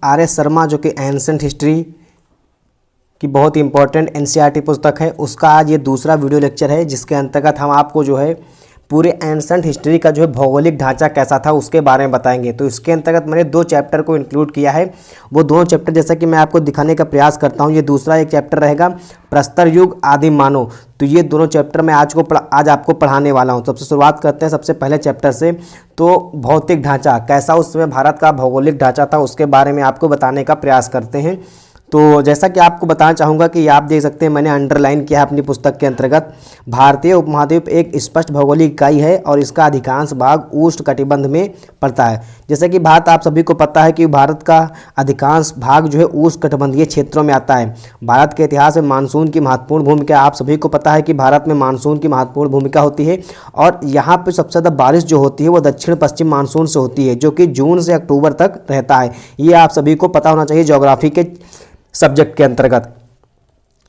RS Sharma जो कि ancient history की बहुत ही इंपॉर्टेंट NCERT पुस्तक है, उसका आज ये दूसरा वीडियो लेक्चर है, जिसके अंतर्गत हम आपको जो है पूरे एंसेंट हिस्ट्री का जो है भौगोलिक ढांचा कैसा था उसके बारे में बताएंगे। तो इसके अंतर्गत मैंने 2 चैप्टर को इंक्लूड किया है। वो दोनों चैप्टर जैसा कि मैं आपको दिखाने का प्रयास करता हूँ, ये दूसरा एक चैप्टर रहेगा प्रस्तर युग आदिम मानव। तो ये दोनों चैप्टर मैं आज आपको पढ़ाने वाला हूँ। सबसे शुरुआत करते हैं सबसे पहले चैप्टर से। तो भौतिक ढांचा कैसा उस समय भारत का भौगोलिक ढांचा था उसके बारे में आपको बताने का प्रयास करते हैं। तो जैसा कि आपको बताना चाहूँगा कि आप देख सकते हैं मैंने अंडरलाइन किया है अपनी पुस्तक के अंतर्गत, भारतीय उपमहाद्वीप एक स्पष्ट भौगोलिक इकाई है और इसका अधिकांश भाग उष्णकटिबंध में पड़ता है। जैसे कि भारत आप सभी को पता है कि भारत का अधिकांश भाग जो है उष्णकटिबंधीय क्षेत्रों में आता है। भारत के इतिहास में मानसून की महत्वपूर्ण भूमिका, आप सभी को पता है कि भारत में मानसून की महत्वपूर्ण भूमिका होती है और यहाँ पर सबसे ज़्यादा बारिश जो होती है वो दक्षिण पश्चिम मानसून से होती है, जो कि जून से अक्टूबर तक रहता है। ये आप सभी को पता होना चाहिए ज्योग्राफी के सब्जेक्ट के अंतर्गत।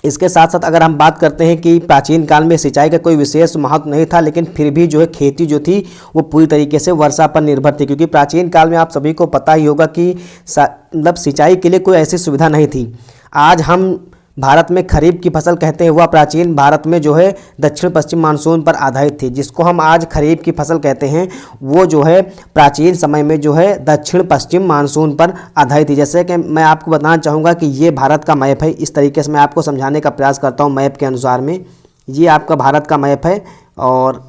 इसके साथ साथ अगर हम बात करते हैं कि प्राचीन काल में सिंचाई का कोई विशेष महत्व नहीं था, लेकिन फिर भी जो है खेती जो थी वो पूरी तरीके से वर्षा पर निर्भर थी, क्योंकि प्राचीन काल में आप सभी को पता ही होगा कि मतलब सिंचाई के लिए कोई ऐसी सुविधा नहीं थी। आज हम भारत में खरीफ की फसल कहते हैं, वह प्राचीन भारत में जो है दक्षिण पश्चिम मानसून पर आधारित थी। जिसको हम आज खरीफ की फसल कहते हैं वो जो है प्राचीन समय में जो है दक्षिण पश्चिम मानसून पर आधारित थी। जैसे कि मैं आपको बताना चाहूँगा कि ये भारत का मैप है, इस तरीके से मैं आपको समझाने का प्रयास करता हूँ मैप के अनुसार में। ये आपका भारत का मैप है और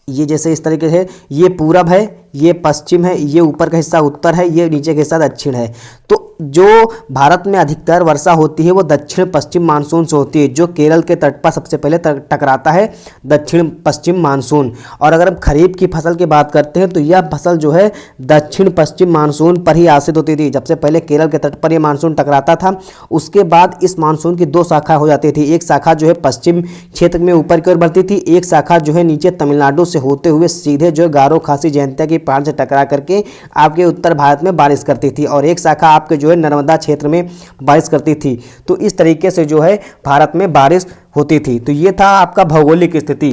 ये जैसे इस तरीके से ये पूरब है, ये पश्चिम है, ये ऊपर का हिस्सा उत्तर है, ये नीचे का हिस्सा दक्षिण है। तो जो भारत में अधिकतर वर्षा होती है वो दक्षिण पश्चिम मानसून से होती है, जो केरल के तट पर सबसे पहले टकराता है दक्षिण पश्चिम मानसून। और अगर हम खरीफ की फसल की बात करते हैं तो यह फसल जो है दक्षिण पश्चिम मानसून पर ही आश्रित होती थी। सबसे पहले केरल के तट पर यह मानसून टकराता था, उसके बाद इस मानसून की 2 शाखा हो जाती थी। एक शाखा जो है पश्चिम क्षेत्र में ऊपर की ओर बढ़ती थी, एक शाखा जो है नीचे तमिलनाडु से होते हुए सीधे जो है गारो खासी जयंतिया की पहाड़ से टकरा करके आपके उत्तर भारत में बारिश करती थी, और एक शाखा आपके जो है नर्मदा क्षेत्र में बारिश करती थी। तो इस तरीके से जो है भारत में बारिश होती थी। तो ये था आपका भौगोलिक स्थिति।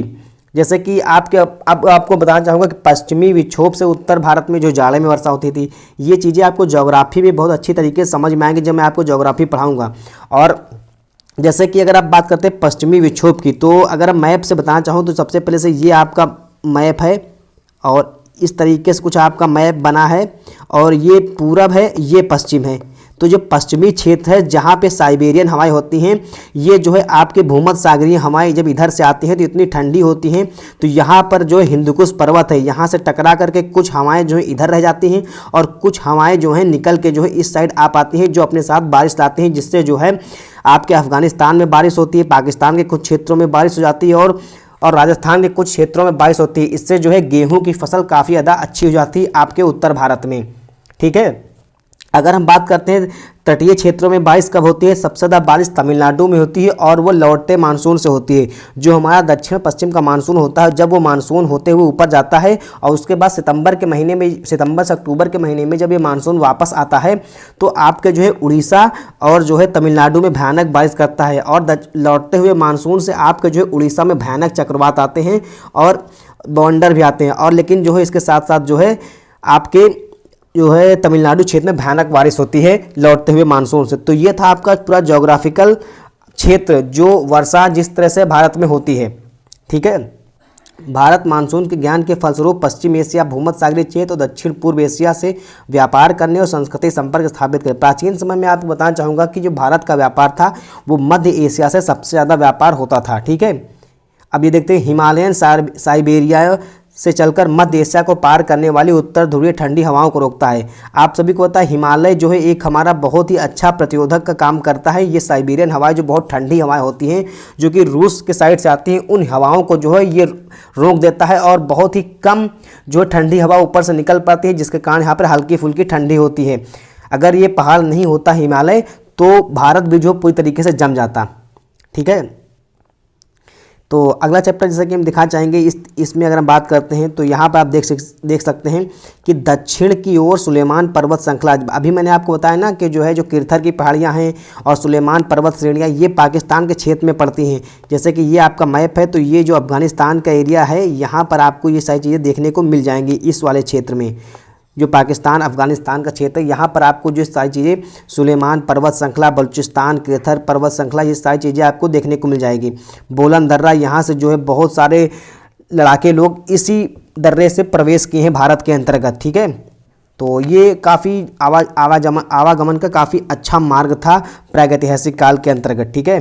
जैसे कि अब आपको बताना चाहूँगा कि पश्चिमी विक्षोभ से उत्तर भारत में जो जाड़े में वर्षा होती थी, ये चीज़ें आपको ज्योग्राफी में बहुत अच्छी तरीके से समझ में आएंगी जब मैं आपको ज्योग्राफी पढ़ाऊँगा। और जैसे कि अगर आप बात करते हैं पश्चिमी विक्षोभ की, तो अगर मैप से बताना चाहूँ तो सबसे पहले से ये आपका मैप है और इस तरीके से कुछ आपका मैप बना है, और ये पूरब है, ये पश्चिम है। तो जो पश्चिमी क्षेत्र है जहाँ पे साइबेरियन हवाएं होती हैं, ये जो है आपके भूमध्य सागरीय हवाएं जब इधर से आती हैं तो इतनी ठंडी होती हैं, तो यहाँ पर जो है हिंदुकुश पर्वत है, यहाँ से टकरा करके कुछ हवाएं जो है इधर रह जाती हैं और कुछ हवाएं जो हैं निकल के जो है इस साइड आ पाती हैं, जो अपने साथ बारिश लाती हैं, जिससे जो है आपके अफगानिस्तान में बारिश होती है, पाकिस्तान के कुछ क्षेत्रों में बारिश हो जाती है और राजस्थान के कुछ क्षेत्रों में बारिश होती है। इससे जो है गेहूं की फसल काफ़ी ज़्यादा अच्छी हो जाती है आपके उत्तर भारत में। ठीक है, अगर हम बात करते हैं तटीय क्षेत्रों में बारिश कब होती है, सबसे ज़्यादा बारिश तमिलनाडु में होती है और वो लौटते मानसून से होती है। जो हमारा दक्षिण पश्चिम का मानसून होता है, जब वो मानसून होते हुए ऊपर जाता है और उसके बाद सितंबर से अक्टूबर के महीने में जब ये मानसून वापस आता है तो आपके जो है उड़ीसा और जो है तमिलनाडु में भयानक बारिश करता है, और लौटते हुए मानसून से आपके जो है उड़ीसा में भयानक चक्रवात आते हैं और बवंडर भी आते हैं। और लेकिन जो है इसके साथ साथ जो है आपके जो है तमिलनाडु क्षेत्र में भयानक बारिश होती है लौटते हुए मानसून से। तो ये था आपका पूरा ज्योग्राफिकल क्षेत्र जो वर्षा जिस तरह से भारत में होती है। ठीक है, भारत मानसून के ज्ञान के फलस्वरूप पश्चिम एशिया, भूमध्य सागरीय क्षेत्र और दक्षिण पूर्व एशिया से व्यापार करने और सांस्कृतिक संपर्क स्थापित करे। प्राचीन समय में आपको बताना चाहूँगा कि जो भारत का व्यापार था वो मध्य एशिया से सबसे ज़्यादा व्यापार होता था। ठीक है, अब ये देखते हैं हिमालयन साइबेरिया से चलकर मध्य एशिया को पार करने वाली उत्तर ध्रुवीय ठंडी हवाओं को रोकता है। आप सभी को पता है हिमालय जो है एक हमारा बहुत ही अच्छा प्रतिरोधक का काम करता है। ये साइबेरियन हवाएं जो बहुत ठंडी हवाएं होती हैं जो कि रूस के साइड से आती हैं, उन हवाओं को जो है ये रोक देता है और बहुत ही कम जो ठंडी हवा ऊपर से निकल पाती है, जिसके कारण यहाँ पर हल्की फुल्की ठंडी होती है। अगर ये पहाड़ नहीं होता हिमालय तो भारत भी जो पूरी तरीके से जम जाता। ठीक है, तो अगला चैप्टर जैसा कि हम दिखा चाहेंगे इसमें अगर हम बात करते हैं तो यहाँ पर आप देख सकते हैं कि दक्षिण की ओर सुलेमान पर्वत श्रृंखला, अभी मैंने आपको बताया ना कि जो है जो किरथर की पहाड़ियाँ हैं और सुलेमान पर्वत श्रेणियाँ ये पाकिस्तान के क्षेत्र में पड़ती हैं। जैसे कि ये आपका मैप है तो ये जो अफगानिस्तान का एरिया है यहाँ पर आपको ये सारी चीज़ें देखने को मिल जाएंगी इस वाले क्षेत्र में। जो पाकिस्तान अफगानिस्तान का क्षेत्र है, यहाँ पर आपको जो सारी चीज़ें सुलेमान पर्वत श्रृंखला, बलूचिस्तान, केथर पर्वत श्रृंखला, ये सारी चीज़ें आपको देखने को मिल जाएगी। बोलन दर्रा, यहाँ से जो है बहुत सारे लड़ाके लोग इसी दर्रे से प्रवेश किए हैं भारत के अंतर्गत, ठीक है। तो ये काफ़ी आवागमन का काफ़ी अच्छा मार्ग था प्रागैतिहासिक काल के अंतर्गत, ठीक है।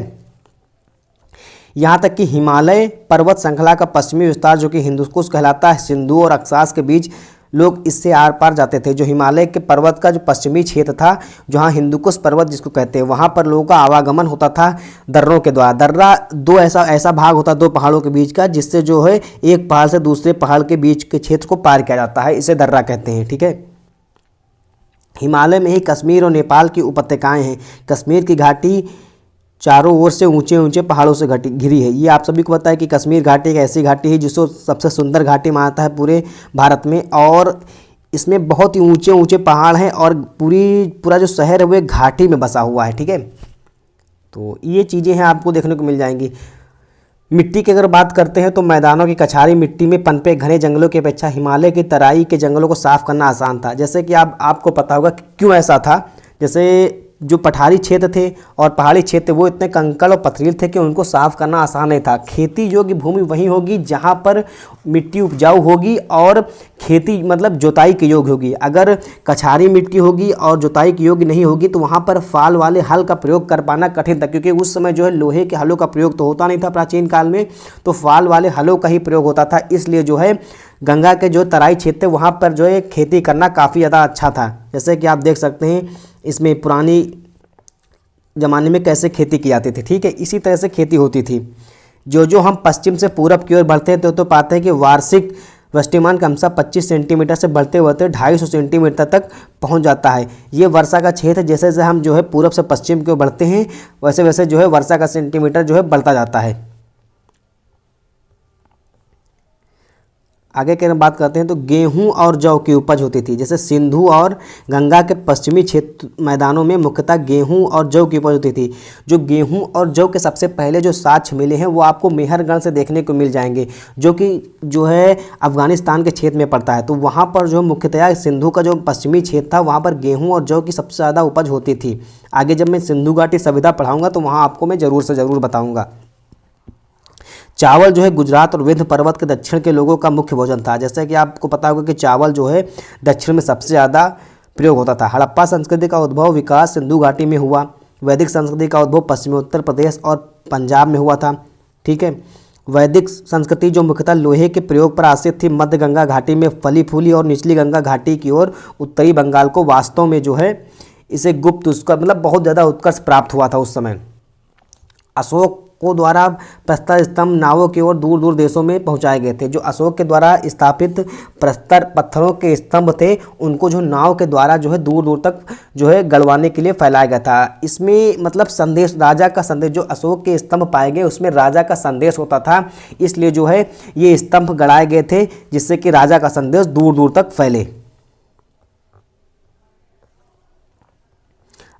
यहाँ तक कि हिमालय पर्वत श्रृंखला का पश्चिमी विस्तार जो कि हिंदुकुश कहलाता है, सिंधु और अक्सास के बीच लोग इससे आर पार जाते थे। जो हिमालय के पर्वत का जो पश्चिमी क्षेत्र था, जहाँ हिंदुकुश पर्वत जिसको कहते हैं, वहाँ पर लोगों का आवागमन होता था दर्रों के द्वारा। दर्रा दो ऐसा भाग होता है दो पहाड़ों के बीच का, जिससे जो है एक पहाड़ से दूसरे पहाड़ के बीच के क्षेत्र को पार किया जाता है, इसे दर्रा कहते हैं, ठीक है। हिमालय में ही कश्मीर और नेपाल की उपत्यकाएं हैं। कश्मीर की घाटी चारों ओर से ऊंचे ऊंचे पहाड़ों से घिरी है। ये आप सभी को पता है कि कश्मीर घाटी एक ऐसी घाटी है जिसको सबसे सुंदर घाटी माना जाता है पूरे भारत में, और इसमें बहुत ही ऊंचे ऊंचे पहाड़ हैं और पूरा जो शहर है वो एक घाटी में बसा हुआ है, ठीक है। तो ये चीज़ें हैं आपको देखने को मिल जाएंगी। मिट्टी की अगर बात करते हैं तो मैदानों की कछारी मिट्टी में पनपे घने जंगलों की अपेक्षा हिमालय की तराई के जंगलों को साफ करना आसान था। जैसे कि आपको पता होगा कि क्यों ऐसा था। जैसे जो पठारी क्षेत्र थे और पहाड़ी क्षेत्र वो इतने कंकड़ और पथरील थे कि उनको साफ करना आसान नहीं था। खेती योग्य भूमि वहीं होगी जहाँ पर मिट्टी उपजाऊ होगी और खेती मतलब जोताई के योग्य होगी। अगर कछारी मिट्टी होगी और जोताई के योग्य नहीं होगी तो वहाँ पर फाल वाले हल का प्रयोग कर पाना कठिन था, क्योंकि उस समय जो है लोहे के हलों का प्रयोग तो होता नहीं था प्राचीन काल में, तो फाल वाले हलों का ही प्रयोग होता था। इसलिए जो है गंगा के जो तराई क्षेत्र वहाँ पर जो है खेती करना काफ़ी ज़्यादा अच्छा था। जैसे कि आप देख सकते हैं इसमें पुरानी ज़माने में कैसे खेती की जाती थी, ठीक है। इसी तरह से खेती होती थी। जो हम पश्चिम से पूरब की ओर बढ़ते हैं तो पाते हैं कि वार्षिक वृष्टिमान क्रमशः 25 सेंटीमीटर से बढ़ते बढ़ते 250 सेंटीमीटर तक पहुंच जाता है। ये वर्षा का क्षेत्र जैसे जैसे हम जो है पूरब से पश्चिम की ओर बढ़ते हैं वैसे वैसे जो है वर्षा का सेंटीमीटर जो है बढ़ता जाता है। आगे की बात करते हैं तो गेहूं और जौ की उपज होती थी। जैसे सिंधु और गंगा के पश्चिमी क्षेत्र मैदानों में मुख्यतः गेहूं और जौ की उपज होती थी। जो गेहूं और जौ के सबसे पहले जो साक्ष्य मिले हैं वो आपको मेहरगढ़ से देखने को मिल जाएंगे, जो कि जो है अफगानिस्तान के क्षेत्र में पड़ता है। तो वहाँ पर जो मुख्यतः सिंधु का जो पश्चिमी क्षेत्र था वहाँ पर गेहूँ और जौ की सबसे ज़्यादा उपज होती थी। आगे जब मैं सिंधु घाटी सभ्यता पढ़ाऊँगा तो वहाँ आपको मैं ज़रूर से ज़रूर बताऊँगा। चावल जो है गुजरात और विंध्य पर्वत के दक्षिण के लोगों का मुख्य भोजन था। जैसे कि आपको पता होगा कि चावल जो है दक्षिण में सबसे ज़्यादा प्रयोग होता था। हड़प्पा संस्कृति का उद्भव विकास सिंधु घाटी में हुआ। वैदिक संस्कृति का उद्भव पश्चिमी उत्तर प्रदेश और पंजाब में हुआ था, ठीक है। वैदिक संस्कृति जो मुख्यतः लोहे के प्रयोग पर आश्रित थी मध्य गंगा घाटी में फली फूली और निचली गंगा घाटी की ओर उत्तरी बंगाल को वास्तव में जो है इसे गुप्त उसका मतलब बहुत ज़्यादा उत्कर्ष प्राप्त हुआ था उस समय। अशोक को द्वारा प्रस्तर स्तंभ नावों की ओर दूर दूर देशों में पहुंचाए गए थे। जो अशोक के द्वारा स्थापित प्रस्तर पत्थरों के स्तंभ थे उनको जो नाव के द्वारा जो है दूर दूर तक जो है गड़वाने के लिए फैलाया गया था। इसमें मतलब संदेश राजा का संदेश, जो अशोक के स्तंभ पाए गए उसमें राजा का संदेश होता था, इसलिए जो है ये स्तंभ गड़ाए गए थे जिससे कि राजा का संदेश दूर दूर तक फैले।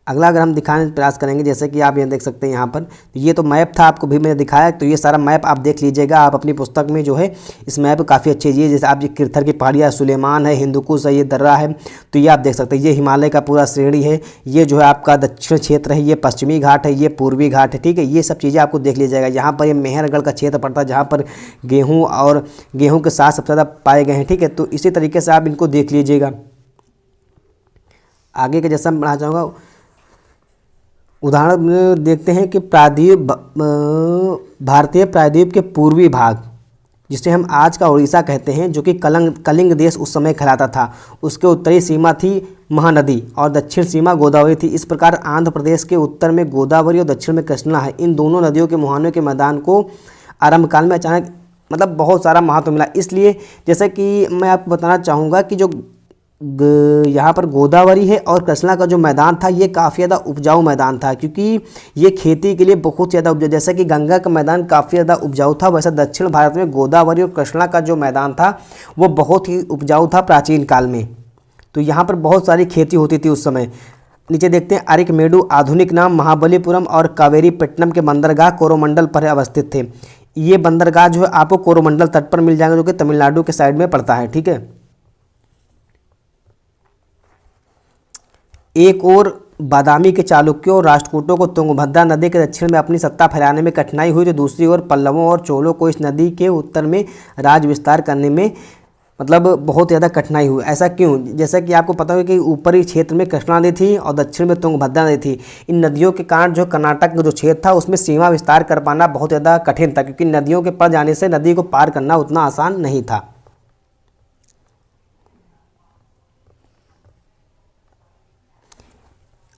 अगला अगर हम दिखाने का प्रयास करेंगे, जैसे कि आप ये देख सकते हैं यहाँ पर, तो ये तो मैप था आपको भी मैंने दिखाया, तो ये सारा मैप आप देख लीजिएगा आप अपनी पुस्तक में जो है इस मैप काफ़ी अच्छी है। जैसे आप ये किरथर की पहाड़ियाँ, सुलेमान है, हिंदुकुश है, ये दर्रा है, तो ये आप देख सकते हैं। ये हिमालय का पूरा श्रेणी है, ये जो है आपका दक्षिण क्षेत्र है, ये पश्चिमी घाट है, ये पूर्वी घाट है, ठीक है। ये सब चीज़ें आपको देख लीजिएगा। यहाँ पर ये मेहरगढ़ का क्षेत्र पड़ता है जहाँ पर गेहूँ के साथ सबसे ज़्यादा पाए गए हैं, ठीक है। तो इसी तरीके से आप इनको देख लीजिएगा। आगे के जैसा मैं बढ़ना चाहूँगा, उदाहरण देखते हैं कि भारतीय प्रायद्वीप के पूर्वी भाग जिसे हम आज का उड़ीसा कहते हैं, जो कि कलिंग देश उस समय कहलाता था, उसके उत्तरी सीमा थी महानदी और दक्षिण सीमा गोदावरी थी। इस प्रकार आंध्र प्रदेश के उत्तर में गोदावरी और दक्षिण में कृष्णा है। इन दोनों नदियों के मुहानों के मैदान को आरंभ काल में अचानक मतलब बहुत सारा महत्व मिला। इसलिए जैसे कि मैं आपको बताना चाहूँगा कि जो यहाँ पर गोदावरी है और कृष्णा का जो मैदान था ये काफ़ी ज़्यादा उपजाऊ मैदान था, क्योंकि ये खेती के लिए बहुत ज़्यादा उपजाऊ, जैसे कि गंगा का मैदान काफ़ी ज़्यादा उपजाऊ था, वैसे दक्षिण भारत में गोदावरी और कृष्णा का जो मैदान था वो बहुत ही उपजाऊ था प्राचीन काल में। तो यहाँ पर बहुत सारी खेती होती थी उस समय। नीचे देखते हैं अरिकमेडु आधुनिक नाम महाबलीपुरम और कावेरीपट्टनम के बंदरगाह कोरोमंडल पर अवस्थित थे। ये बंदरगाह जो है आपको कोरोमंडल तट पर मिल जाएगा, जो कि तमिलनाडु के साइड में पड़ता है, ठीक है। एक और बादामी के चालुक्यों और राष्ट्रकूटों को तुंगभद्रा नदी के दक्षिण में अपनी सत्ता फैलाने में कठिनाई हुई, तो दूसरी ओर पल्लवों और चोलों को इस नदी के उत्तर में राज विस्तार करने में मतलब बहुत ज़्यादा कठिनाई हुई। ऐसा क्यों? जैसा कि आपको पता हो कि ऊपरी क्षेत्र में कृष्णा नदी थी और दक्षिण में तुंगभद्रा नदी थी। इन नदियों के कारण जो कर्नाटक का जो क्षेत्र था उसमें सीमा विस्तार कर पाना बहुत ज़्यादा कठिन था, क्योंकि नदियों के पड़ जाने से नदी को पार करना उतना आसान नहीं था।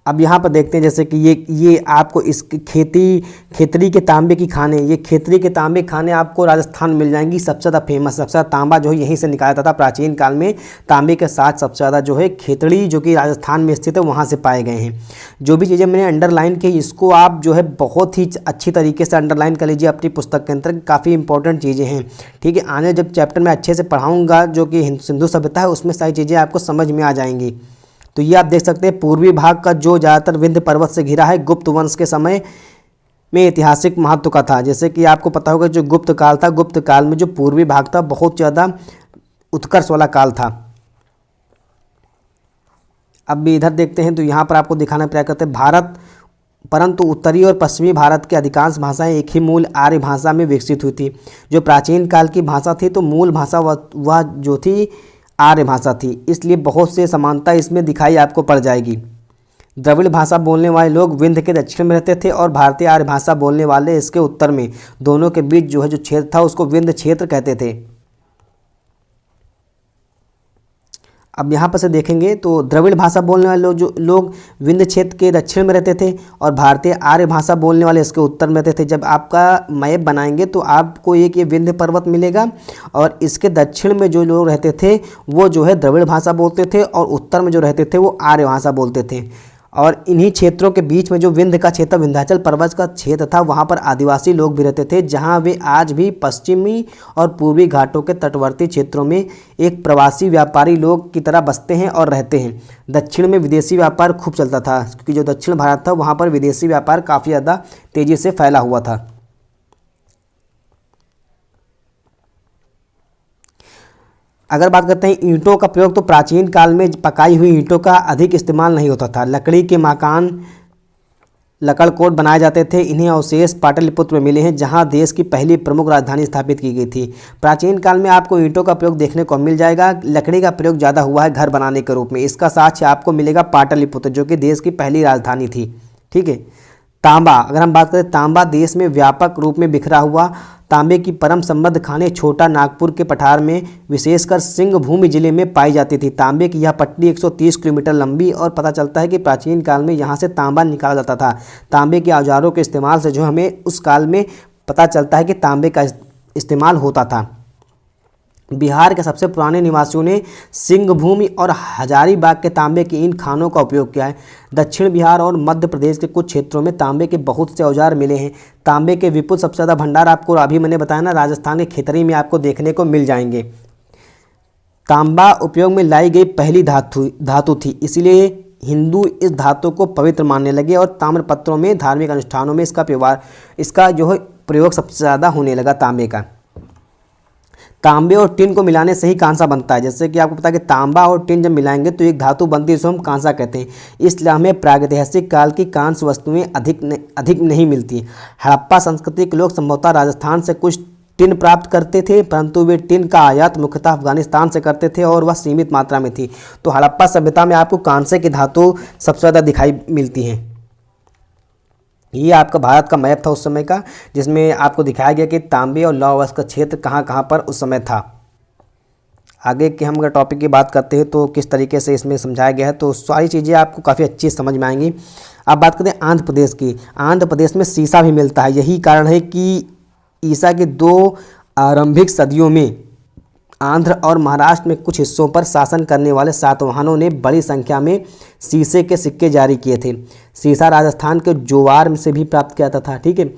अब यहाँ पर देखते हैं जैसे कि ये आपको इस खेतरी के तांबे की खाने, ये खेतरी के तांबे खाने आपको राजस्थान में मिल जाएंगी। सबसे ज़्यादा फेमस, सबसे ज़्यादा तांबा जो है यहीं से निकाला जाता था प्राचीन काल में। तांबे के साथ सबसे ज़्यादा जो है खेतड़ी, जो कि राजस्थान में स्थित है, वहाँ से पाए गए हैं। जो भी चीज़ें मैंने अंडरलाइन की, इसको आप जो है बहुत ही अच्छी तरीके से अंडरलाइन कर लीजिए अपनी पुस्तक के अंदर, काफ़ी इंपॉर्टेंट चीज़ें हैं। ठीक है, आने जब चैप्टर में अच्छे से पढ़ाऊँगा जो कि सिंधु सभ्यता है, उसमें सारी चीज़ें आपको समझ में आ जाएंगी। तो ये आप देख सकते हैं पूर्वी भाग का जो ज़्यादातर विंध्य पर्वत से घिरा है, गुप्त वंश के समय में ऐतिहासिक महत्व का था। जैसे कि आपको पता होगा जो गुप्त काल था, गुप्त काल में जो पूर्वी भाग था बहुत ज़्यादा उत्कर्ष वाला काल था। अब भी इधर देखते हैं तो यहाँ पर आपको दिखाना प्रयास करते हैं भारत, परंतु उत्तरी और पश्चिमी भारत के अधिकांश भाषाएं एक ही मूल आर्य भाषा में विकसित हुई थी। जो प्राचीन काल की भाषा थी तो मूल भाषा वह जो थी आर्य भाषा थी, इसलिए बहुत से समानता इसमें दिखाई आपको पड़ जाएगी। द्रविड़ भाषा बोलने वाले लोग विंध्य के दक्षिण में रहते थे और भारतीय आर्य भाषा बोलने वाले इसके उत्तर में। दोनों के बीच जो है जो क्षेत्र था उसको विंध्य क्षेत्र कहते थे। अब यहाँ पर से देखेंगे तो द्रविड़ भाषा बोलने वाले लोग विंध्य क्षेत्र के दक्षिण में रहते थे और भारतीय आर्य भाषा बोलने वाले इसके उत्तर में रहते थे। जब आपका मैप बनाएंगे तो आपको एक ये विंध्य पर्वत मिलेगा और इसके दक्षिण में जो लोग रहते थे वो जो है द्रविड़ भाषा बोलते थे और उत्तर में जो रहते थे वो आर्य भाषा बोलते थे। और इन्हीं क्षेत्रों के बीच में जो विंध्य का क्षेत्र, विंध्याचल पर्वत का क्षेत्र था, वहाँ पर आदिवासी लोग भी रहते थे, जहाँ वे आज भी पश्चिमी और पूर्वी घाटों के तटवर्ती क्षेत्रों में एक प्रवासी व्यापारी लोग की तरह बसते हैं और रहते हैं। दक्षिण में विदेशी व्यापार खूब चलता था, क्योंकि जो दक्षिण भारत था वहाँ पर विदेशी व्यापार काफ़ी ज़्यादा तेज़ी से फैला हुआ था। अगर बात करते हैं ईंटों का प्रयोग, तो प्राचीन काल में पकाई हुई ईंटों का अधिक इस्तेमाल नहीं होता था। लकड़ी के मकान, लकड़कोट बनाए जाते थे। इन्हें अवशेष पाटलिपुत्र में मिले हैं, जहां देश की पहली प्रमुख राजधानी स्थापित की गई थी। प्राचीन काल में आपको ईंटों का प्रयोग देखने को मिल जाएगा। लकड़ी का प्रयोग ज़्यादा हुआ है घर बनाने के रूप में। इसका साक्ष्य आपको मिलेगा पाटलिपुत्र, जो कि देश की पहली राजधानी थी। ठीक है, तांबा, अगर हम बात करें तांबा देश में व्यापक रूप में बिखरा हुआ। तांबे की परम संबद्ध खानें छोटा नागपुर के पठार में, विशेषकर सिंहभूम जिले में पाई जाती थी। तांबे की यह पट्टी 130 किलोमीटर लंबी, और पता चलता है कि प्राचीन काल में यहाँ से तांबा निकाला जाता था। तांबे के औजारों के इस्तेमाल से जो हमें उस काल में पता चलता है कि तांबे का इस्तेमाल होता था। बिहार के सबसे पुराने निवासियों ने सिंहभूमि और हजारीबाग के तांबे के इन खानों का उपयोग किया है। दक्षिण बिहार और मध्य प्रदेश के कुछ क्षेत्रों में तांबे के बहुत से औजार मिले हैं। तांबे के विपुल सबसे ज़्यादा भंडार आपको अभी मैंने बताया ना, राजस्थान के खेतरी में आपको देखने को मिल जाएंगे। तांबा उपयोग में लाई गई पहली धातु थी, इसीलिए हिंदू इस धातु को पवित्र मानने लगे और ताम्रपत्रों में धार्मिक अनुष्ठानों में इसका जो है प्रयोग सबसे ज़्यादा होने लगा तांबे का। तांबे और टिन को मिलाने से ही कांसा बनता है। जैसे कि आपको पता है कि तांबा और टिन जब मिलाएंगे तो एक धातु बनती है, जिसे हम कांसा कहते हैं। इसलिए हमें प्रागैतिहासिक काल की कांस्य वस्तुएं अधिक नहीं मिलती। हड़प्पा संस्कृति के लोग संभवतः राजस्थान से कुछ टिन प्राप्त करते थे, परंतु वे टिन का आयात मुख्यतः अफगानिस्तान से करते थे और वह सीमित मात्रा में थी। तो हड़प्पा सभ्यता में आपको कांसे की धातु सबसे ज़्यादा दिखाई मिलती हैं। ये आपका भारत का मैप था उस समय का, जिसमें आपको दिखाया गया कि तांबे और लौह अयस्क का क्षेत्र कहाँ कहाँ पर उस समय था। आगे के हम अगर टॉपिक की बात करते हैं तो किस तरीके से इसमें समझाया गया है, तो सारी चीज़ें आपको काफ़ी अच्छी समझ में आएंगी। अब बात करते हैं आंध्र प्रदेश की। आंध्र प्रदेश में सीसा भी मिलता है। यही कारण है कि ईसा के 2 आरंभिक सदियों में आंध्र और महाराष्ट्र में कुछ हिस्सों पर शासन करने वाले सातवाहनों ने बड़ी संख्या में सीसे के सिक्के जारी किए थे। सीसा राजस्थान के जोवार से भी प्राप्त किया था। ठीक है,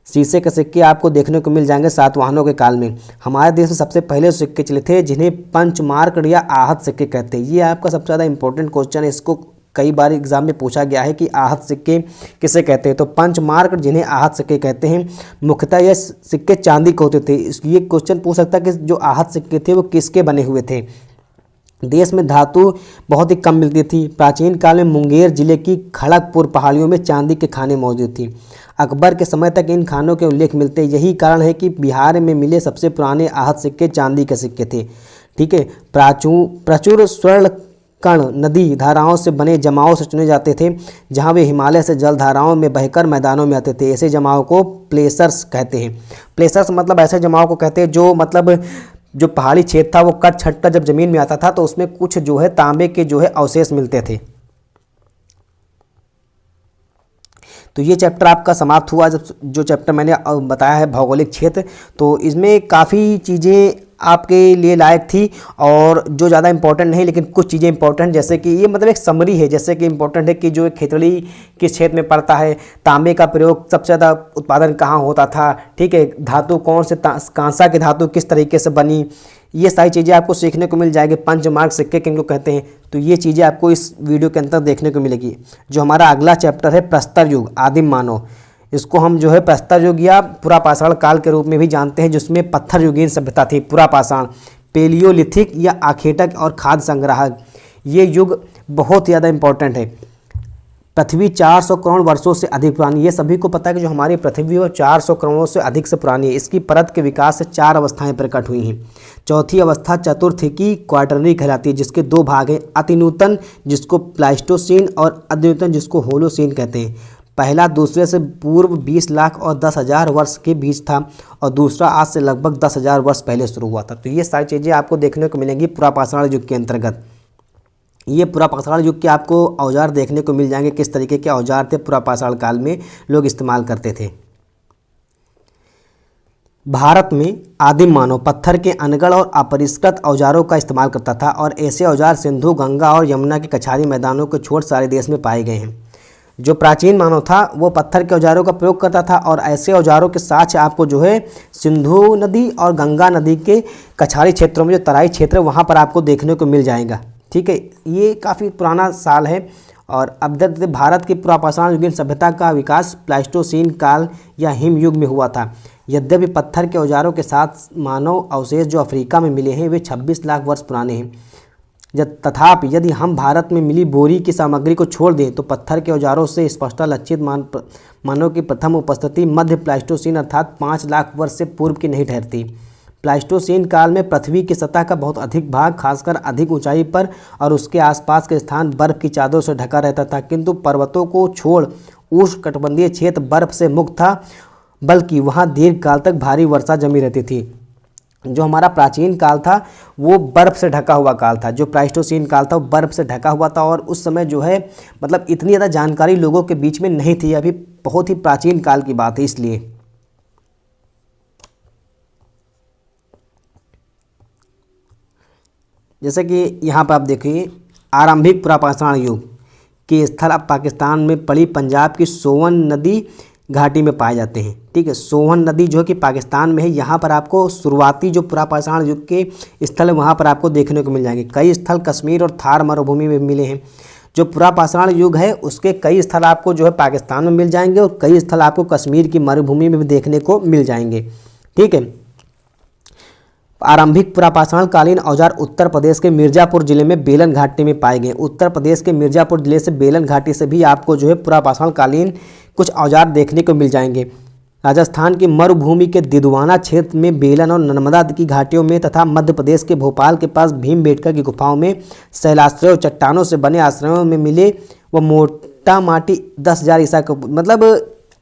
सीसे के सिक्के आपको देखने को मिल जाएंगे सातवाहनों के काल में। हमारे देश में सबसे पहले सिक्के चले थे जिन्हें पंचमार्क या आहत सिक्के कहते हैं। ये आपका सबसे ज़्यादा इंपॉर्टेंट क्वेश्चन है, इसको कई बार एग्जाम में पूछा गया है कि आहत सिक्के किसे कहते हैं। तो पंचमार्क जिन्हें आहत सिक्के कहते हैं, मुख्यतः ये सिक्के चांदी के होते थे। ये क्वेश्चन पूछ सकता है कि जो आहत सिक्के थे वो किसके बने हुए थे। देश में धातु बहुत ही कम मिलती थी। प्राचीन काल में मुंगेर जिले की खड़गपुर पहाड़ियों में चांदी के खाने मौजूद थी। अकबर के समय तक इन खानों के उल्लेख मिलते हैं। यही कारण है कि बिहार में मिले सबसे पुराने आहत सिक्के चांदी के सिक्के थे। ठीक है। प्रचुर स्वर्ण कण नदी धाराओं से बने जमाओं से चुने जाते थे, जहां वे हिमालय से जल धाराओं में बहकर मैदानों में आते थे। ऐसे जमाओं को प्लेसर्स कहते हैं। प्लेसर्स मतलब ऐसे जमाओं को कहते हैं जो मतलब जो पहाड़ी क्षेत्र था वो कट छट कर जब जमीन में आता था तो उसमें कुछ जो है तांबे के जो है अवशेष मिलते थे। तो ये चैप्टर आपका समाप्त हुआ। जब जो चैप्टर मैंने बताया है भौगोलिक क्षेत्र, तो इसमें काफ़ी चीज़ें आपके लिए लायक थी और जो ज़्यादा इंपॉर्टेंट नहीं, लेकिन कुछ चीज़ें इंपॉर्टेंट, जैसे कि ये मतलब एक समरी है। जैसे कि इंपॉर्टेंट है कि जो खेतड़ी किस क्षेत्र में पड़ता है, तांबे का प्रयोग सबसे ज़्यादा उत्पादन कहाँ होता था, ठीक है, धातु कौन से, कांसा की धातु किस तरीके से बनी, ये सारी चीज़ें आपको सीखने को मिल जाएगी। पंचमार्क सिक्के किनको कहते हैं, तो ये चीज़ें आपको इस वीडियो के अंदर देखने को मिलेगी। जो हमारा अगला चैप्टर है प्रस्तर युग, आदिम मानव, इसको हम जो है प्रस्तर युग या पुरापाषाण काल के रूप में भी जानते हैं, जिसमें पत्थर युगीन सभ्यता थी। पुरापाषाण, पेलियोलिथिक या आखेटक और खाद्य संग्राहक, ये युग बहुत ज़्यादा इंपॉर्टेंट है। पृथ्वी 400 करोड़ वर्षों से अधिक पुरानी, ये सभी को पता है कि जो हमारी पृथ्वी है 400 करोड़ से अधिक से पुरानी है। इसकी परत के विकास से 4 अवस्थाएं प्रकट हुई हैं। चौथी अवस्था चतुर्थी क्वार्टरनी कहलाती है, जिसके 2 भाग हैं, अतिनूतन जिसको प्लाइस्टोसीन और अद्यतन जिसको होलोसीन कहते हैं। पहला दूसरे से पूर्व 20 लाख और 10,000 वर्ष के बीच था और दूसरा आज से लगभग 10,000 वर्ष पहले शुरू हुआ था। तो ये सारी चीज़ें आपको देखने को मिलेंगी पुरापाषाण युग के अंतर्गत। ये पुरापाषाण युग के आपको औजार देखने को मिल जाएंगे, किस तरीके के औजार थे पुरापाषाण काल में लोग इस्तेमाल करते थे। भारत में आदिम मानव पत्थर के अनगढ़ और अपरिष्कृत औजारों का इस्तेमाल करता था और ऐसे औजार सिंधु, गंगा और यमुना के कछारी मैदानों को छोड़ सारे देश में पाए गए हैं। जो प्राचीन मानव था वो पत्थर के औजारों का प्रयोग करता था और ऐसे औजारों के साथ आपको जो है सिंधु नदी और गंगा नदी के कछारी क्षेत्रों में जो तराई क्षेत्र है वहाँ पर आपको देखने को मिल जाएगा। ठीक है, ये काफ़ी पुराना साल है। और अब तक भारत की पुरापाषाण युगीन सभ्यता का विकास प्लाइस्टोसीन काल या हिम युग में हुआ था। यद्यपि पत्थर के औजारों के साथ मानव अवशेष जो अफ्रीका में मिले हैं वे 26 लाख वर्ष पुराने हैं। तथापि यदि हम भारत में मिली बोरी की सामग्री को छोड़ दें तो पत्थर के औजारों से स्पष्टता लक्षित मानव की प्रथम उपस्थिति मध्य प्लाइस्टोसीन अर्थात 5 लाख वर्ष से पूर्व की नहीं ठहरती। प्लाइस्टोसीन काल में पृथ्वी की सतह का बहुत अधिक भाग, खासकर अधिक ऊंचाई पर और उसके आसपास के स्थान बर्फ की चादर से ढका रहता था, किंतु पर्वतों को छोड़ उष्णकटिबंधीय क्षेत्र बर्फ से मुक्त था, बल्कि वहाँ दीर्घकाल तक भारी वर्षा जमी रहती थी। जो हमारा प्राचीन काल था वो बर्फ़ से ढका हुआ काल था। जो प्लाइस्टोसीन काल था वो बर्फ़ से ढका हुआ था और उस समय जो है मतलब इतनी ज़्यादा जानकारी लोगों के बीच में नहीं थी। अभी बहुत ही प्राचीन काल की बात है। इसलिए जैसे कि यहाँ पर आप देखिए आरंभिक पुरापाषाण युग के स्थल अब पाकिस्तान में पड़ी पंजाब की सोवन नदी घाटी में पाए जाते हैं। ठीक है, सोवन नदी जो कि पाकिस्तान में है, यहाँ पर आपको शुरुआती जो पुरापाषाण युग के स्थल है वहाँ पर आपको देखने को मिल जाएंगे। कई स्थल कश्मीर और थार मरुभूमि में मिले हैं। जो पुरापाषाण युग है उसके कई स्थल आपको जो है पाकिस्तान में मिल जाएंगे और कई स्थल आपको कश्मीर की मरुभूमि में भी देखने को मिल जाएंगे। ठीक है, आरंभिक पुरापाषाण कालीन औजार उत्तर प्रदेश के मिर्ज़ापुर जिले में बेलन घाटी में पाए गए। उत्तर प्रदेश के मिर्ज़ापुर जिले से बेलन घाटी से भी आपको जो है पुरापाषाण कालीन कुछ औजार देखने को मिल जाएंगे। राजस्थान की मरुभूमि के दिदवाना क्षेत्र में बेलन और नर्मदा की घाटियों में तथा मध्य प्रदेश के भोपाल के पास भीमबेटका की गुफाओं में शैलाश्रय और चट्टानों से बने आश्रयों में मिले व मोटा माटी 10,000 ईसा का, मतलब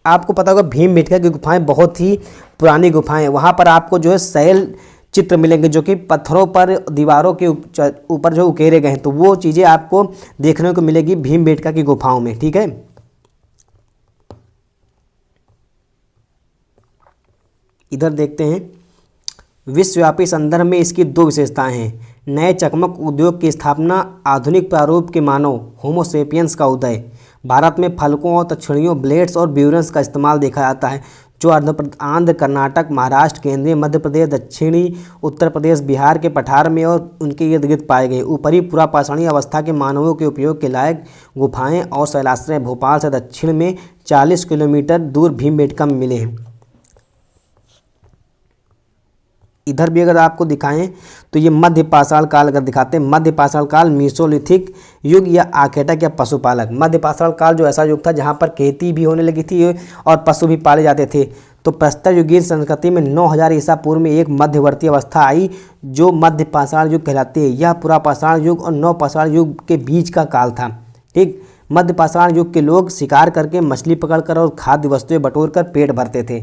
आपको पता होगा भीमबेटका की गुफाएं बहुत ही पुरानी गुफाएं हैं। वहाँ पर आपको जो है शैल चित्र मिलेंगे जो कि पत्थरों पर दीवारों के ऊपर जो उकेरे गए हैं, तो वो चीज़ें आपको देखने को मिलेगी भीमबेटका की गुफाओं में। ठीक है, इधर देखते हैं विश्वव्यापी संदर्भ में इसकी 2 विशेषताएं हैं। नए चकमक उद्योग की स्थापना, आधुनिक प्रारूप के मानव होमोसेपियंस का उदय। भारत में फलकों और तक्षणियों, ब्लेड्स और ब्यूरन्स का इस्तेमाल देखा जाता है जो आंध्र, कर्नाटक, महाराष्ट्र, केंद्रीय मध्य प्रदेश, दक्षिणी उत्तर प्रदेश, बिहार के पठार में और उनके इर्द गिर्द पाए गए। ऊपरी पुरापाषाणी अवस्था के मानवों के उपयोग के लायक गुफाएं और शैलाश्रय भोपाल से दक्षिण में 40 किलोमीटर दूर भीमबेटका में मिले हैं। इधर भी अगर आपको दिखाएं तो ये मध्य पाषाण काल अगर दिखाते हैं, मध्य पाषाण काल मीसोलिथिक युग या आर्किटेक्ट या पशुपालक। मध्य पाषाण काल जो ऐसा युग था जहाँ पर खेती भी होने लगी थी और पशु भी पाले जाते थे। तो प्रस्तर युगीन संस्कृति में 9000 ईसा पूर्व में एक मध्यवर्ती अवस्था आई जो मध्य पाषाण युग कहलाती है। यह पूरा पाषाण युग और नव पाषाण युग के बीच का काल था। ठीक, मध्य पाषाण युग के लोग शिकार करके, मछली पकड़कर और खाद्य वस्तुएं बटोर कर पेट भरते थे।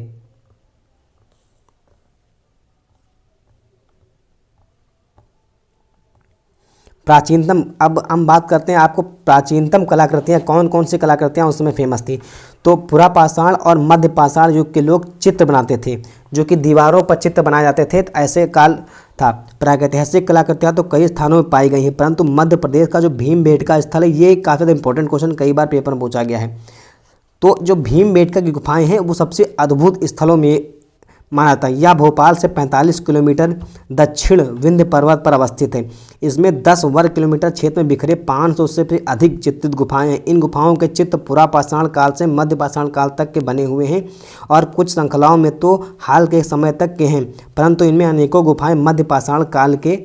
प्राचीनतम, अब हम बात करते हैं आपको प्राचीनतम कलाकृतियाँ कौन कौन सी कलाकृतियाँ उस समय फेमस थी। तो पुरा पाषाण और मध्य पाषाण युग के लोग चित्र बनाते थे, जो कि दीवारों पर चित्र बनाए जाते थे। तो ऐसे काल था। प्रागैतिहासिक कलाकृतियाँ तो कई स्थानों में पाई गई हैं, परंतु मध्य प्रदेश का जो भीमबेटका स्थल है ये काफ़ी ज़्यादा इंपॉर्टेंट क्वेश्चन कई बार पेपर में पूछा गया है। तो जो भीमबेटका की गुफाएँ हैं वो सबसे अद्भुत स्थलों में माना जाता है। यह भोपाल से 45 किलोमीटर दक्षिण विंध्य पर्वत पर अवस्थित है। इसमें 10 वर्ग किलोमीटर क्षेत्र में बिखरे 500 से भी अधिक चित्रित गुफाएं हैं। इन गुफाओं के चित्र पुरा पाषाण काल से मध्य पाषाण काल तक के बने हुए हैं और कुछ श्रृंखलाओं में तो हाल के समय तक के हैं, परंतु इनमें अनेकों गुफाएं मध्य पाषाण काल के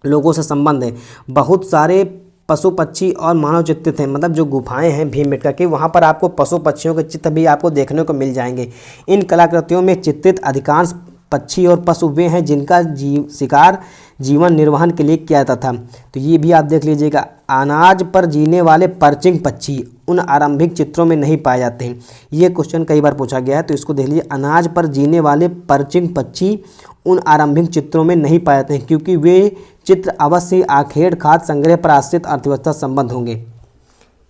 लोगों से संबंध है। बहुत सारे पशु पक्षी और मानव चित्रित हैं। मतलब जो गुफाएं हैं भीमबेटका की, वहाँ पर आपको पशु पक्षियों के चित्र भी आपको देखने को मिल जाएंगे। इन कलाकृतियों में चित्रित अधिकांश पक्षी और पशु वे हैं जिनका शिकार जीवन निर्वहन के लिए किया जाता था। तो ये भी आप देख लीजिएगा। अनाज पर जीने वाले पर्चिंग पक्षी उन आरंभिक चित्रों में नहीं पाए जाते हैं। ये क्वेश्चन कई बार पूछा गया है, तो इसको देख लीजिए। अनाज पर जीने वाले पर्चिंग पक्षी उन आरंभिक चित्रों में नहीं पाए जाते हैं क्योंकि वे चित्र अवश्य आखेड़ खाद्य संग्रह पर आश्रित अर्थव्यवस्था संबंध होंगे।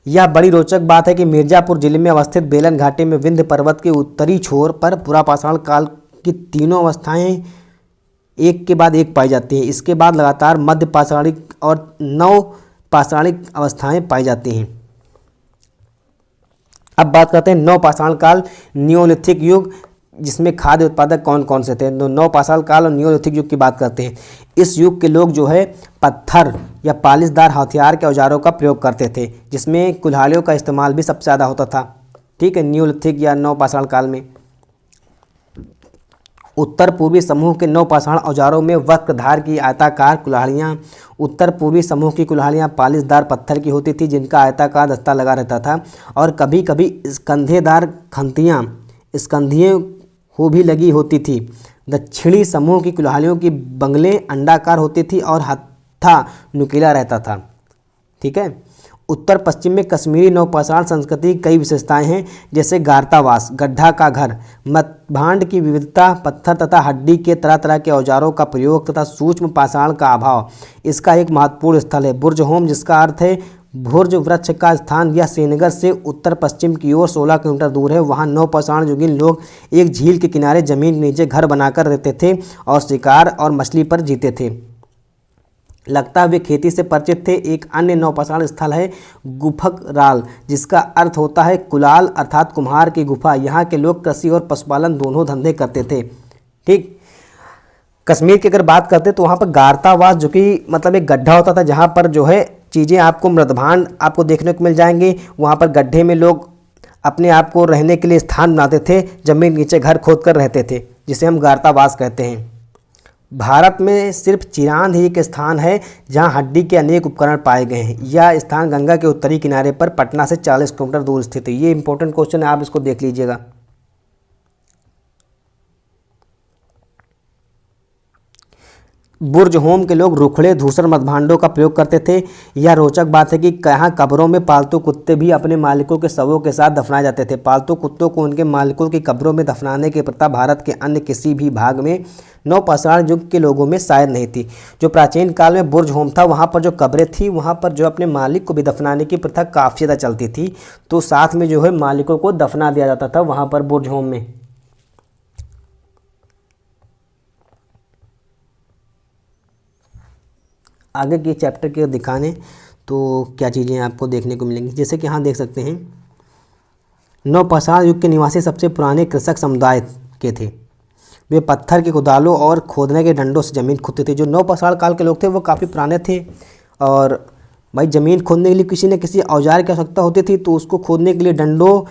यह बड़ी रोचक बात है कि मिर्जापुर जिले में अवस्थित बेलन घाटी में विंध्य पर्वत के उत्तरी छोर पर पुरा पाषाण काल की तीनों अवस्थाएं एक के बाद एक पाई जाती हैं। इसके बाद लगातार मध्य पाषाणिक और नव पाषाणिक अवस्थाएं पाई जाती हैं। अब बात करते हैं नव पाषाण काल, नियोलिथिक युग, जिसमें खाद्य उत्पादक कौन कौन से थे। तो नव पाषाण काल और नियोलिथिक युग की बात करते हैं। इस युग के लोग जो है पत्थर या पालिशदार हथियार के औजारों का प्रयोग करते थे, जिसमें कुल्हाड़ियों का इस्तेमाल भी सबसे ज़्यादा होता था। ठीक है, नियोलिथिक या नव पाषाण काल में उत्तर पूर्वी समूह के नव पाषाण औजारों में वक्रधार की आयताकार कुल्हाड़ियाँ, उत्तर पूर्वी समूह की कुल्हाड़ियाँ पालिशदार पत्थर की होती थी जिनका आयताकार दस्ता लगा रहता था, और कभी कभी स्कंधेदार खंतियाँ स्कंधियों हो भी लगी होती थी। दक्षिणी समूह की कुल्हाड़ियों की बंगलें अंडाकार होती थी और हत्था नुकीला रहता था। ठीक है, उत्तर पश्चिम में कश्मीरी नवपाषाण संस्कृति की कई विशेषताएं हैं, जैसे गारतावास, गड्ढा का घर, मतभांड की विविधता, पत्थर तथा हड्डी के तरह तरह के औजारों का प्रयोग तथा सूक्ष्म पाषाण का अभाव। इसका एक महत्वपूर्ण स्थल है बुर्ज होम, जिसका अर्थ है भुर्ज वृक्ष का स्थान। यह श्रीनगर से उत्तर पश्चिम की ओर 16 किलोमीटर दूर है। वहाँ नवपाषाण युगीन लोग एक झील के किनारे जमीन के नीचे घर बनाकर रहते थे और शिकार और मछली पर जीते थे। लगता है वे खेती से परिचित थे। एक अन्य नवपाषाण स्थल है गुफकराल, जिसका अर्थ होता है कुलाल अर्थात कुम्हार की गुफा। यहाँ के लोग कृषि और पशुपालन दोनों धंधे करते थे। ठीक, कश्मीर की अगर बात करते तो वहाँ पर गारतावास, जो कि मतलब एक गड्ढा होता था जहाँ पर जो है चीज़ें आपको मृदभांड आपको देखने को मिल जाएंगे। वहाँ पर गड्ढे में लोग अपने आप को रहने के लिए स्थान बनाते थे, जमीन नीचे घर खोद कर रहते थे, जिसे हम गारतावास कहते हैं। भारत में सिर्फ चिरांद ही एक स्थान है जहां हड्डी के अनेक उपकरण पाए गए हैं। यह स्थान गंगा के उत्तरी किनारे पर पटना से 40 किलोमीटर दूर स्थित है। ये इंपॉर्टेंट क्वेश्चन है, आप इसको देख लीजिएगा। बुर्ज होम के लोग रुखड़े धूसर मदभांडों का प्रयोग करते थे। यह रोचक बात है कि यहाँ कब्रों में पालतू कुत्ते भी अपने मालिकों के शवों के साथ दफनाए जाते थे। पालतू कुत्तों को उनके मालिकों की कब्रों में दफनाने की प्रथा भारत के अन्य किसी भी भाग में नवपाषाण युग के लोगों में शायद नहीं थी। जो प्राचीन काल में बुर्ज होम था, वहाँ पर जो कब्रें थी, वहाँ पर जो अपने मालिक को भी दफनाने की प्रथा काफ़ी ज़्यादा चलती थी। तो साथ में जो है मालिकों को दफना दिया जाता था वहाँ पर बुर्ज होम में। आगे के चैप्टर के दिखाने तो क्या चीज़ें आपको देखने को मिलेंगी, जैसे कि यहाँ देख सकते हैं नवपाषाण युग के निवासी सबसे पुराने कृषक समुदाय के थे। वे पत्थर के कुदालों और खोदने के डंडों से ज़मीन खोदते थे। जो नवपाषाण काल के लोग थे वो काफ़ी पुराने थे, और भाई ज़मीन खोदने के लिए किसी न किसी औजार की आवश्यकता होती थी, तो उसको खोदने के लिए डंडों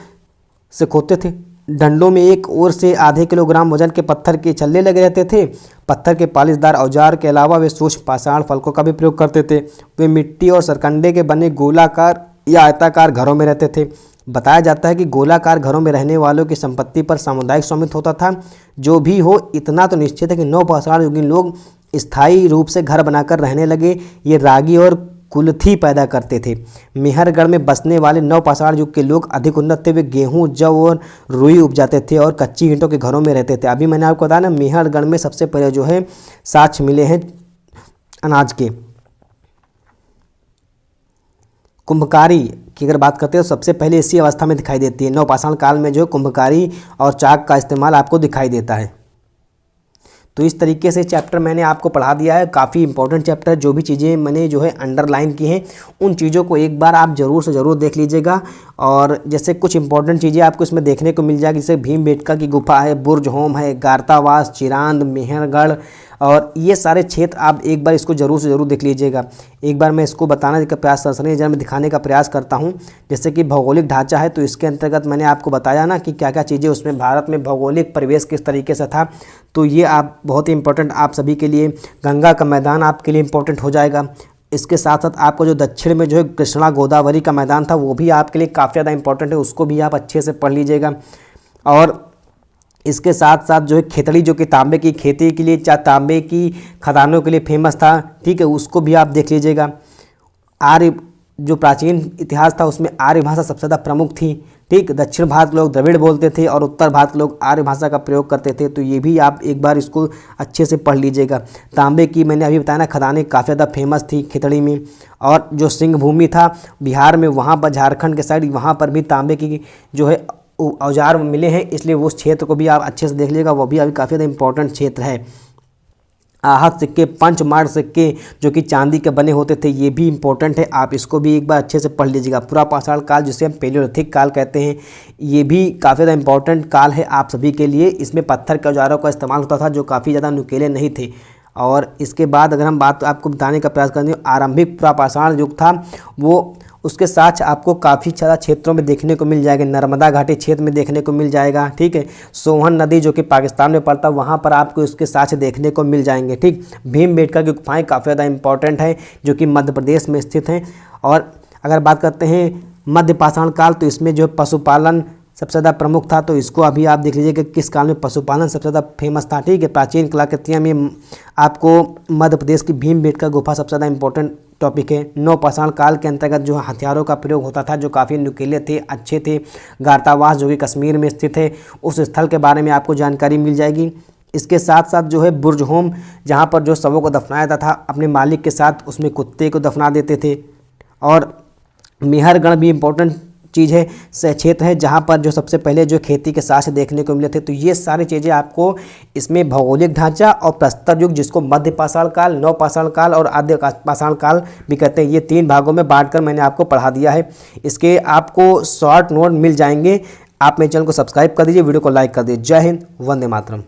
से खोदते थे। डंडों में 1 ओर से आधे किलोग्राम वजन के पत्थर के छल्ले लगे रहते थे। पत्थर के पालिशदार औजार के अलावा वे सूक्ष्म पाषाण फलकों का भी प्रयोग करते थे। वे मिट्टी और सरकंडे के बने गोलाकार या आयताकार घरों में रहते थे। बताया जाता है कि गोलाकार घरों में रहने वालों की संपत्ति पर सामुदायिक स्वामित्व होता था। जो भी हो, इतना तो निश्चित है कि नवपाषाण युगीन लोग स्थायी रूप से घर बनाकर रहने लगे। ये रागी और कुल्थी पैदा करते थे। मेहरगढ़ में बसने वाले नवपाषाण युग के लोग अधिक उन्नत थे। वे गेहूं, जौ और रुई उपजाते थे और कच्ची ईंटों के घरों में रहते थे। अभी मैंने आपको बताया ना, मेहरगढ़ में सबसे पहले जो है साक्ष्य मिले हैं अनाज के। कुंभकारी की अगर बात करते हैं तो सबसे पहले इसी अवस्था में दिखाई देती है। नवपाषाण काल में जो कुंभकारी और चाक का इस्तेमाल आपको दिखाई देता है। तो इस तरीके से चैप्टर मैंने आपको पढ़ा दिया है। काफ़ी इंपॉर्टेंट चैप्टर, जो भी चीज़ें मैंने जो है अंडरलाइन की हैं उन चीज़ों को एक बार आप ज़रूर से ज़रूर देख लीजिएगा। और जैसे कुछ इंपॉर्टेंट चीज़ें आपको इसमें देखने को मिल जाएगी, जैसे भीमबेटका की गुफा है, बुर्ज होम है, गारतावास, चिरांद, मेहरगढ़, और ये सारे क्षेत्र आप एक बार इसको ज़रूर से ज़रूर देख लीजिएगा। एक बार मैं इसको बताने का प्रयास सरसरी में दिखाने का प्रयास करता हूँ। जैसे कि भौगोलिक ढांचा है, तो इसके अंतर्गत मैंने आपको बताया ना कि क्या क्या चीज़ें उसमें भारत में भौगोलिक परिवेश किस तरीके से था। तो ये आप बहुत ही इंपॉर्टेंट आप सभी के लिए, गंगा का मैदान आपके लिए इंपॉर्टेंट हो जाएगा। इसके साथ साथ आपको जो दक्षिण में जो है कृष्णा गोदावरी का मैदान था वो भी आपके लिए काफ़ी ज़्यादा इंपॉर्टेंट है, उसको भी आप अच्छे से पढ़ लीजिएगा। और इसके साथ साथ जो है खेतड़ी, जो कि तांबे की खेती के लिए, तांबे की खदानों के लिए फेमस था, ठीक है, उसको भी आप देख लीजिएगा। आर्य, जो प्राचीन इतिहास था उसमें आर्य भाषा सबसे ज़्यादा प्रमुख थी, ठीक। दक्षिण भारत के लोग द्रविड़ बोलते थे और उत्तर भारत के लोग आर्य भाषा का प्रयोग करते थे। तो ये भी आप एक बार इसको अच्छे से पढ़ लीजिएगा। तांबे की मैंने अभी बताया ना, खदानें काफ़ी ज़्यादा फेमस थी खेतड़ी में। और जो सिंह भूमि था बिहार में, वहाँ पर झारखंड के साइड वहाँ पर भी तांबे की जो है औजार मिले हैं, इसलिए उस क्षेत्र को भी आप अच्छे से देख लीजिएगा। वो भी अभी काफ़ी ज़्यादा इंपॉर्टेंट क्षेत्र है। आहत सिक्के, पंचमार्ग सिक्के जो कि चांदी के बने होते थे, ये भी इंपॉर्टेंट है, आप इसको भी एक बार अच्छे से पढ़ लीजिएगा। पुरापाषाण काल, जिसे हम पैलियोलिथिक काल कहते हैं, ये भी काफ़ी ज़्यादा इंपॉर्टेंट काल है आप सभी के लिए। इसमें पत्थर के औजारों का इस्तेमाल होता था जो काफ़ी ज़्यादा नुकीले नहीं थे। और इसके बाद अगर हम बात आपको बताने का प्रयास करें, आरंभिक पुरापाषाण युग था वो, उसके साथ आपको काफ़ी ज़्यादा क्षेत्रों में देखने को मिल जाएगा। नर्मदा घाटी क्षेत्र में देखने को मिल जाएगा, ठीक है। सोहन नदी जो कि पाकिस्तान में पड़ता है, वहाँ पर आपको उसके साथ देखने को मिल जाएंगे, ठीक। भीमबेटका की गुफाएँ काफ़ी ज़्यादा इंपॉर्टेंट हैं जो कि मध्य प्रदेश में स्थित हैं। और अगर बात करते हैं मध्य पाषाण काल, तो इसमें जो पशुपालन सबसे ज़्यादा प्रमुख था। तो इसको अभी आप देख लीजिए कि किस काल में पशुपालन सबसे ज़्यादा फेमस था, ठीक है। प्राचीन कलाकृतियाँ में आपको मध्य प्रदेश की भीमबेटका गुफा सबसे ज़्यादा इंपॉर्टेंट टॉपिक है। नवपाषाण काल के अंतर्गत जो हथियारों का प्रयोग होता था जो काफ़ी नुकीले थे, अच्छे थे। गारतावास जो कि कश्मीर में स्थित है, उस स्थल के बारे में आपको जानकारी मिल जाएगी। इसके साथ साथ जो है बुर्ज होम, जहाँ पर जो शवों को दफनाया जाता था अपने मालिक के साथ, उसमें कुत्ते को दफना देते थे। और मेहरगढ़ भी इम्पोर्टेंट चीज़ है, क्षेत्र है जहाँ पर जो सबसे पहले जो खेती के साक्ष्य देखने को मिले थे। तो ये सारी चीज़ें आपको इसमें भौगोलिक ढांचा और प्रस्तर युग, जिसको मध्य पाषाण काल, नवपाषाण काल और आद्य पाषाण काल भी कहते हैं, ये 3 भागों में बांटकर मैंने आपको पढ़ा दिया है। इसके आपको शॉर्ट नोट मिल जाएंगे। आप मेरे चैनल को सब्सक्राइब कर दीजिए, वीडियो को लाइक कर दीजिए। जय हिंद, वंदे मातरम।